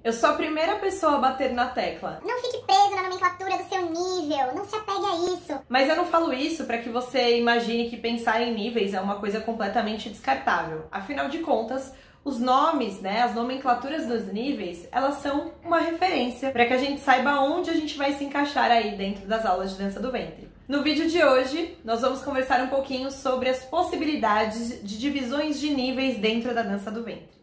Eu sou a primeira pessoa a bater na tecla. Não fique preso na nomenclatura do seu nível, não se apegue a isso. Mas eu não falo isso para que você imagine que pensar em níveis é uma coisa completamente descartável. Afinal de contas, os nomes, as nomenclaturas dos níveis, elas são uma referência para que a gente saiba onde a gente vai se encaixar aí dentro das aulas de dança do ventre. No vídeo de hoje, nós vamos conversar um pouquinho sobre as possibilidades de divisões de níveis dentro da dança do ventre.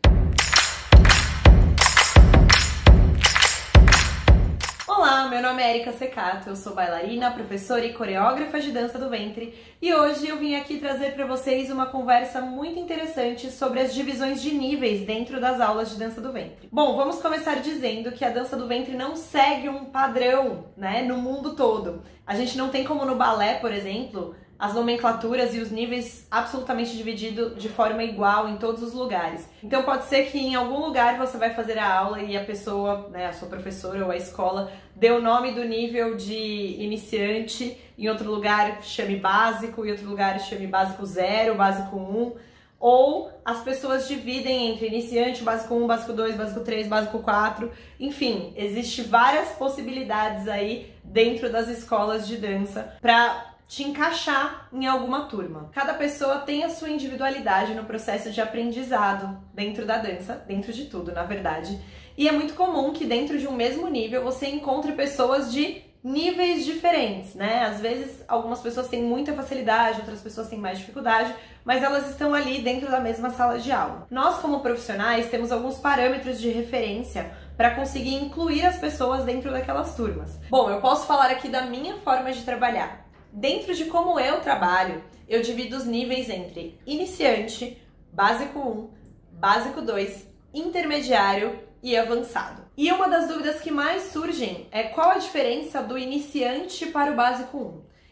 Olá, meu nome é Erika Secato, eu sou bailarina, professora e coreógrafa de dança do ventre e hoje eu vim aqui trazer para vocês uma conversa muito interessante sobre as divisões de níveis dentro das aulas de dança do ventre. Bom, vamos começar dizendo que a dança do ventre não segue um padrão, no mundo todo. A gente não tem como no balé, por exemplo, as nomenclaturas e os níveis absolutamente divididos de forma igual em todos os lugares. Então pode ser que em algum lugar você vai fazer a aula e a pessoa, a sua professora ou a escola, dê o nome do nível de iniciante, em outro lugar chame básico, em outro lugar chame básico 0, básico 1, ou as pessoas dividem entre iniciante, básico 1, básico 2, básico 3, básico 4, enfim, existem várias possibilidades aí dentro das escolas de dança para te encaixar em alguma turma. Cada pessoa tem a sua individualidade no processo de aprendizado dentro da dança, dentro de tudo, na verdade. E é muito comum que dentro de um mesmo nível você encontre pessoas de níveis diferentes, Às vezes algumas pessoas têm muita facilidade, outras pessoas têm mais dificuldade, mas elas estão ali dentro da mesma sala de aula. Nós, como profissionais, temos alguns parâmetros de referência para conseguir incluir as pessoas dentro daquelas turmas. Bom, eu posso falar aqui da minha forma de trabalhar. Dentro de como eu trabalho, eu divido os níveis entre iniciante, básico 1, básico 2, intermediário e avançado. E uma das dúvidas que mais surgem é qual a diferença do iniciante para o básico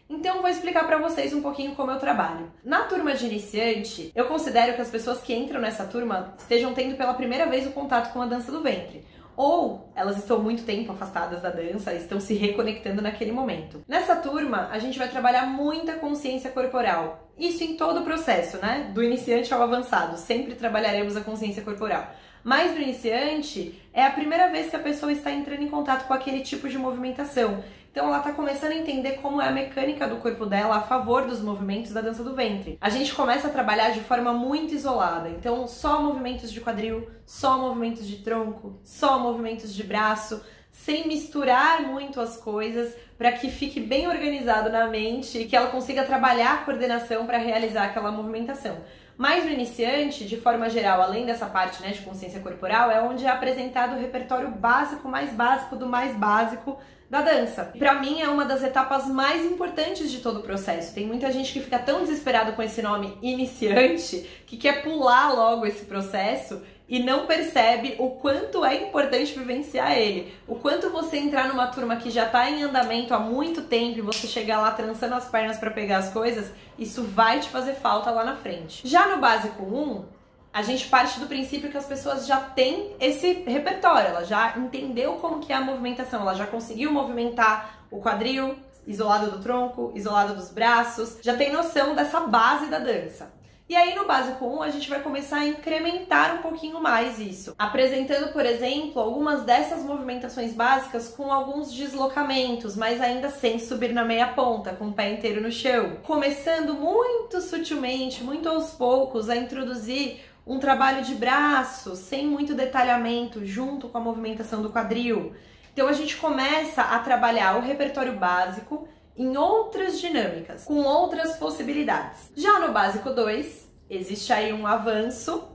1. Então eu vou explicar para vocês um pouquinho como eu trabalho. Na turma de iniciante, eu considero que as pessoas que entram nessa turma estejam tendo pela primeira vez o contato com a dança do ventre. Ou elas estão muito tempo afastadas da dança, estão se reconectando naquele momento. Nessa turma, a gente vai trabalhar muita consciência corporal. Isso em todo o processo, Do iniciante ao avançado, sempre trabalharemos a consciência corporal. Mas no iniciante, é a primeira vez que a pessoa está entrando em contato com aquele tipo de movimentação. Então ela está começando a entender como é a mecânica do corpo dela a favor dos movimentos da dança do ventre. A gente começa a trabalhar de forma muito isolada, então só movimentos de quadril, só movimentos de tronco, só movimentos de braço, sem misturar muito as coisas para que fique bem organizado na mente e que ela consiga trabalhar a coordenação para realizar aquela movimentação. Mas no iniciante, de forma geral, além dessa parte de consciência corporal, é onde é apresentado o repertório básico, mais básico do mais básico da dança. Para mim é uma das etapas mais importantes de todo o processo. Tem muita gente que fica tão desesperado com esse nome iniciante que quer pular logo esse processo e não percebe o quanto é importante vivenciar ele. O quanto você entrar numa turma que já está em andamento há muito tempo e você chegar lá trançando as pernas para pegar as coisas, isso vai te fazer falta lá na frente. Já no básico 1, a gente parte do princípio que as pessoas já têm esse repertório, ela já entendeu como que é a movimentação, ela já conseguiu movimentar o quadril, isolado do tronco, isolado dos braços, já tem noção dessa base da dança. E aí no básico 1 a gente vai começar a incrementar um pouquinho mais isso, apresentando, por exemplo, algumas dessas movimentações básicas com alguns deslocamentos, mas ainda sem subir na meia ponta, com o pé inteiro no chão. Começando muito sutilmente, muito aos poucos, a introduzir um trabalho de braço, sem muito detalhamento, junto com a movimentação do quadril. Então a gente começa a trabalhar o repertório básico em outras dinâmicas, com outras possibilidades. Já no básico 2, existe aí um avanço,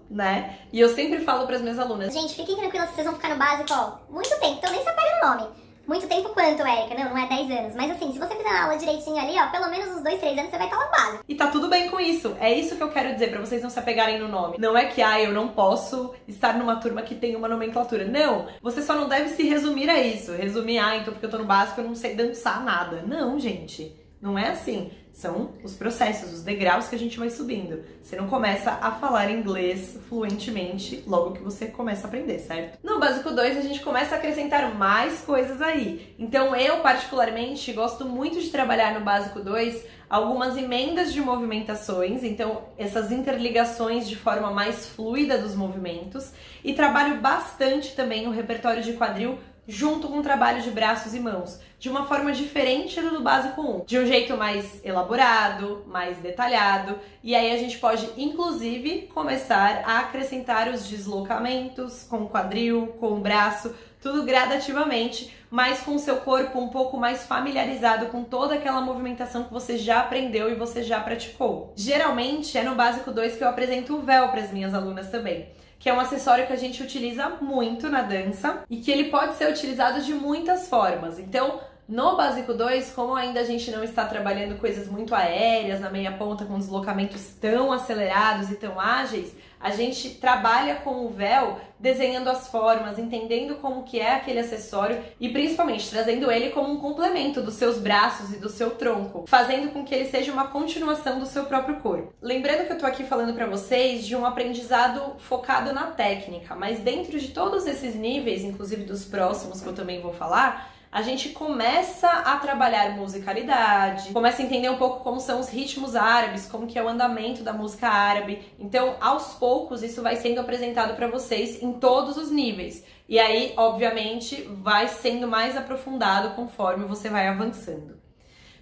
E eu sempre falo para as minhas alunas: gente, fiquem tranquilas que vocês vão ficar no básico, muito tempo, então nem se apega no nome. Muito tempo quanto, Erika? Não é 10 anos. Mas assim, se você fizer a aula direitinho ali, pelo menos uns 2, 3 anos você vai estar lá no básico. E tá tudo bem com isso. É isso que eu quero dizer, pra vocês não se apegarem no nome. Não é que, eu não posso estar numa turma que tem uma nomenclatura. Não, você só não deve se resumir a isso. Resumir, então porque eu tô no básico eu não sei dançar nada. Não, gente. Não é assim. São os processos, os degraus que a gente vai subindo. Você não começa a falar inglês fluentemente logo que você começa a aprender, certo? No básico 2 a gente começa a acrescentar mais coisas aí. Então eu particularmente gosto muito de trabalhar no básico 2 algumas emendas de movimentações, então essas interligações de forma mais fluida dos movimentos, e trabalho bastante também o repertório de quadril junto com o trabalho de braços e mãos, de uma forma diferente do básico 1, de um jeito mais elaborado, mais detalhado, e aí a gente pode, inclusive, começar a acrescentar os deslocamentos com o quadril, com o braço, tudo gradativamente, mas com o seu corpo um pouco mais familiarizado com toda aquela movimentação que você já aprendeu e você já praticou. Geralmente é no básico 2 que eu apresento o véu para as minhas alunas também, que é um acessório que a gente utiliza muito na dança e que ele pode ser utilizado de muitas formas. Então, no básico 2, como ainda a gente não está trabalhando coisas muito aéreas na meia ponta, com deslocamentos tão acelerados e tão ágeis, a gente trabalha com o véu, desenhando as formas, entendendo como que é aquele acessório e principalmente trazendo ele como um complemento dos seus braços e do seu tronco, fazendo com que ele seja uma continuação do seu próprio corpo. Lembrando que eu tô aqui falando para vocês de um aprendizado focado na técnica, mas dentro de todos esses níveis, inclusive dos próximos que eu também vou falar, a gente começa a trabalhar musicalidade, começa a entender um pouco como são os ritmos árabes, como que é o andamento da música árabe. Então, aos poucos, isso vai sendo apresentado para vocês em todos os níveis. E aí, obviamente, vai sendo mais aprofundado conforme você vai avançando.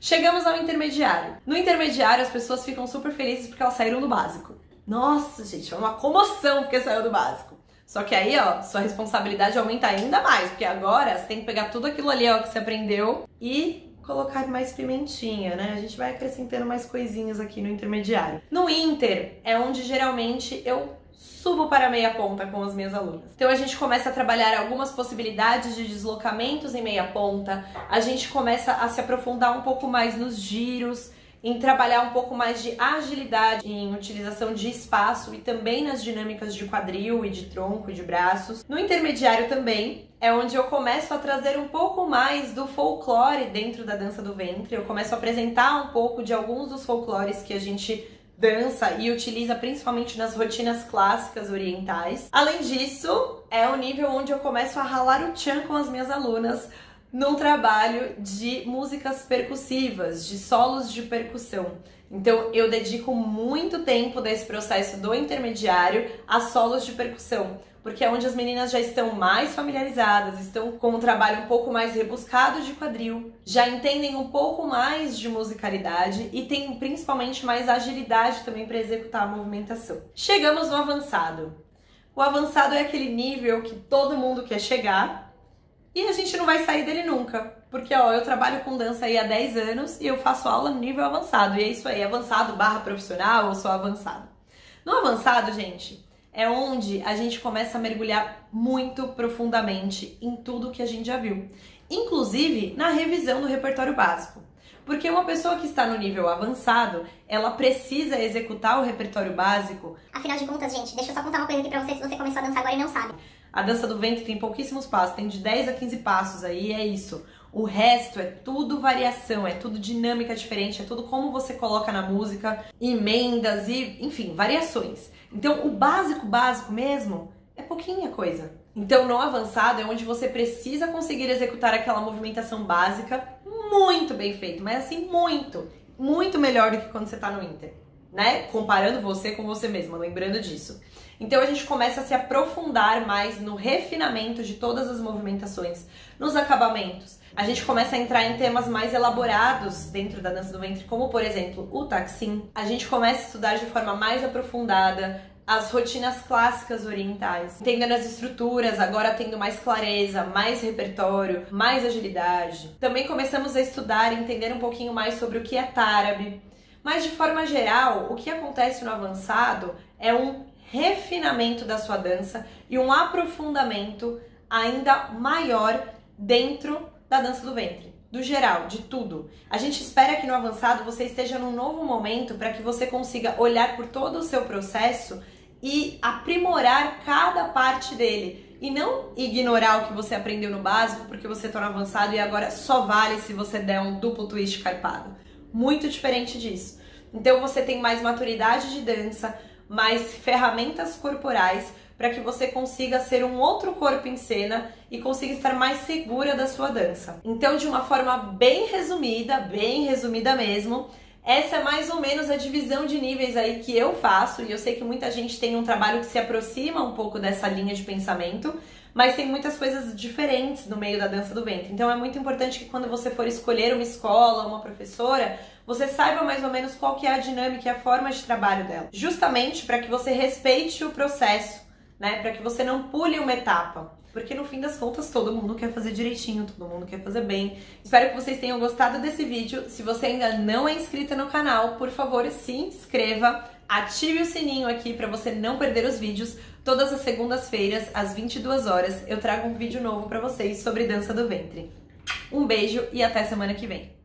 Chegamos ao intermediário. No intermediário, as pessoas ficam super felizes porque elas saíram do básico. Nossa, gente, é uma comoção porque saiu do básico. Só que aí, ó, sua responsabilidade aumenta ainda mais, porque agora você tem que pegar tudo aquilo ali, ó, que você aprendeu e colocar mais pimentinha, né? A gente vai acrescentando mais coisinhas aqui no intermediário. No Inter é onde geralmente eu subo para a meia ponta com as minhas alunas. Então a gente começa a trabalhar algumas possibilidades de deslocamentos em meia ponta, a gente começa a se aprofundar um pouco mais nos giros, em trabalhar um pouco mais de agilidade, em utilização de espaço e também nas dinâmicas de quadril e de tronco e de braços. No intermediário também é onde eu começo a trazer um pouco mais do folclore dentro da dança do ventre, eu começo a apresentar um pouco de alguns dos folclores que a gente dança e utiliza principalmente nas rotinas clássicas orientais. Além disso, é o nível onde eu começo a ralar o tchan com as minhas alunas, num trabalho de músicas percussivas, de solos de percussão. Então eu dedico muito tempo desse processo do intermediário a solos de percussão, porque é onde as meninas já estão mais familiarizadas, estão com um trabalho um pouco mais rebuscado de quadril, já entendem um pouco mais de musicalidade e tem principalmente mais agilidade também para executar a movimentação. Chegamos no avançado. O avançado é aquele nível que todo mundo quer chegar, e a gente não vai sair dele nunca, porque ó, eu trabalho com dança aí há 10 anos e eu faço aula no nível avançado, e é isso aí, avançado / profissional ou só avançado. No avançado, gente, é onde a gente começa a mergulhar muito profundamente em tudo que a gente já viu, inclusive na revisão do repertório básico. Porque uma pessoa que está no nível avançado, ela precisa executar o repertório básico. Afinal de contas, gente, deixa eu só contar uma coisa aqui pra você se você começou a dançar agora e não sabe. A dança do ventre tem pouquíssimos passos, tem de 10 a 15 passos aí, é isso. O resto é tudo variação, é tudo dinâmica diferente, é tudo como você coloca na música, emendas e, enfim, variações. Então, o básico mesmo é pouquinha coisa. Então, no avançado é onde você precisa conseguir executar aquela movimentação básica muito bem feito, mas assim, muito melhor do que quando você tá no Inter, né? Comparando você com você mesma, lembrando disso. Então a gente começa a se aprofundar mais no refinamento de todas as movimentações, nos acabamentos. A gente começa a entrar em temas mais elaborados dentro da dança do ventre, como por exemplo o taksim. A gente começa a estudar de forma mais aprofundada as rotinas clássicas orientais, entendendo as estruturas, agora tendo mais clareza, mais repertório, mais agilidade. Também começamos a estudar e entender um pouquinho mais sobre o que é tárabe. Mas de forma geral, o que acontece no avançado é um refinamento da sua dança e um aprofundamento ainda maior dentro da dança do ventre, do geral, de tudo. A gente espera que no avançado você esteja num novo momento para que você consiga olhar por todo o seu processo e aprimorar cada parte dele e não ignorar o que você aprendeu no básico porque você está no avançado e agora só vale se você der um duplo twist carpado. muito diferente disso. Então você tem mais maturidade de dança, mais ferramentas corporais para que você consiga ser um outro corpo em cena e consiga estar mais segura da sua dança. Então, de uma forma bem resumida mesmo, essa é mais ou menos a divisão de níveis aí que eu faço, e eu sei que muita gente tem um trabalho que se aproxima um pouco dessa linha de pensamento, mas tem muitas coisas diferentes no meio da dança do ventre. Então é muito importante que quando você for escolher uma escola, uma professora, você saiba mais ou menos qual que é a dinâmica e a forma de trabalho dela. Justamente para que você respeite o processo, né? Para que você não pule uma etapa. Porque no fim das contas todo mundo quer fazer direitinho, todo mundo quer fazer bem. Espero que vocês tenham gostado desse vídeo. Se você ainda não é inscrita no canal, por favor, se inscreva. Ative o sininho aqui para você não perder os vídeos. Todas as segundas-feiras, às 22 horas, eu trago um vídeo novo para vocês sobre dança do ventre. Um beijo e até semana que vem.